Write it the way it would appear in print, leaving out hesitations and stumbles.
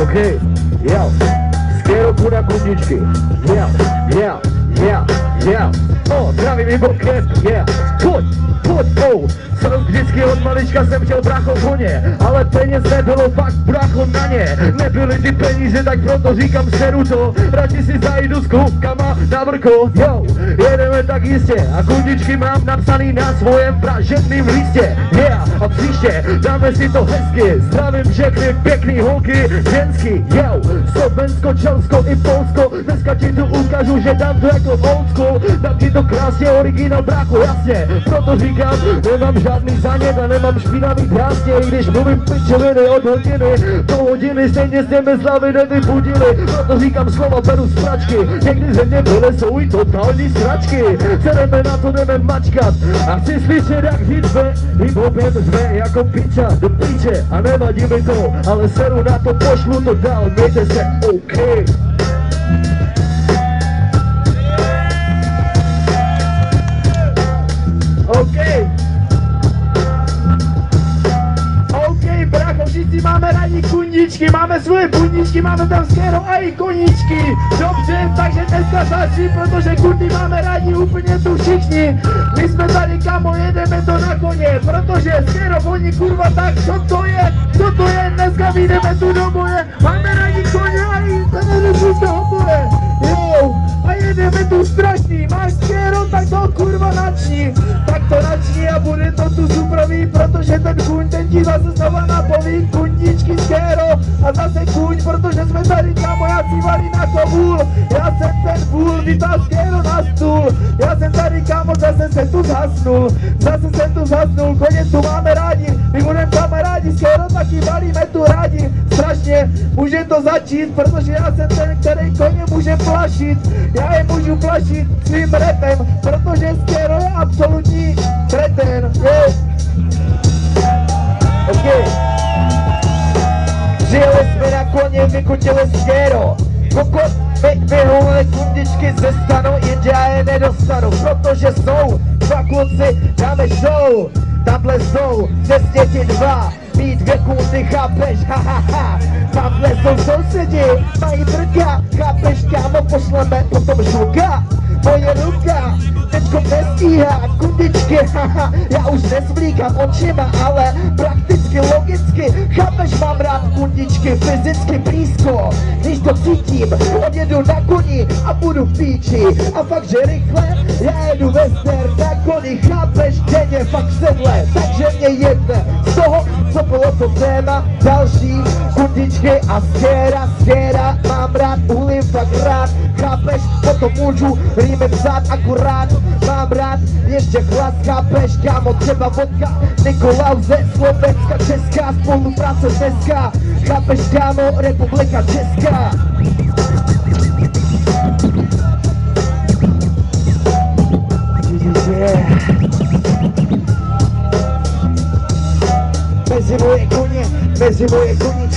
OK, jo, skvělou na kundičky, jo, zdravím i bokem, pojď, jsem vždycky od malička jsem chtěl brácho koně, ale peněz nebylo, pak brácho na ně, nebyly ty peníze, tak proto říkám seru to, radši si zajdu s klukama na vrko, jo, jedeme tak jistě a kundičky mám napsaný na svojem pražebným listě, a příště dáme si to hezky, zdravím všechny pěkný holky, ženský, jo, Slovensko, Česko i Polsko, dneska ti tu ukážu, že dám to jako old school, dám ti to krásně, originál brácho, jasně, proto říkám, nemám žádný zánět a nemám špinavý drásně, i když mluvím pičoviny od hodiny do hodiny, stejně s těmi slavy nevypudili, proto říkám slova beru z pračky, někdy ze mě jsou i totální sračky, sedeme na to, jdeme mačkat a chci slyšet jak hitve, hip-hopem zve jako piča do píče a nevadí mi to, ale seru na to, pošlu to dál, mějte se OK. Bracho, všichni máme rádi kundičky, máme svoje bundičky, máme tam skvěro a i koníčky. Dobře, takže dneska začni, protože kundy máme rádi úplně tu všichni. My jsme tady, kamo, jedeme to na koně, protože skvěro voní, kurva, tak co to je, dneska vyjdeme tu do boje. Máme rádi koně a i to oboje, jo, a jedeme tu strašný, máš skvěro, tak to kurva načni, a bude to tu suprový, protože ten kuň, ten ti zase znova napoví, kundičky skvěro a zase kuň, protože jsme tady, kamo, já si valí na kovůl, já jsem ten vůl, vytáhl skvěro na stůl, já jsem tady, kamo, zase jsem tu zhasnul, koně tu máme rádi, my budeme kamarádi, skvěro taky valíme tu rádi, strašně, může to začít, protože já jsem ten, který koně může plašit, já je můžu plašit svým repem, protože skvěro je absolutní kreten, jo. OK. Přijeli jsme na koně, vykutili skvěro, kokot, vyhulili kundičky ze stanu, jenže já je nedostanu, protože jsou dva kluci, dáme show, tamhle jsou přesně ti dva, mít dvě kundy, chápeš, tamhle jsou sousedi, mají brka, chápeš, kámo, pošleme potom žluka, moje ruka, teďko nestíhá, kundičky, já už nesvlíkám očima, ale prakticky, logicky, chápeš, mám rád kundičky, fyzicky blízko, když to cítím, odjedu na koni a budu v píči, a fakt, že rychle, já jedu western na koni, chápeš, denně fakt sedle, takže mě jedne, z toho, co bylo to téma, další, kundičky a skéra, mám rád, ulím fakt rád, chápeš, potom můžu rýmy psát akurát, mám rád, ještě hlas, chápeš, kámo, třeba vodka, Nikolaus ze Slovenska, česká spolupráce dneska, chápeš, kámo, Republika Česká. Mezi moje koně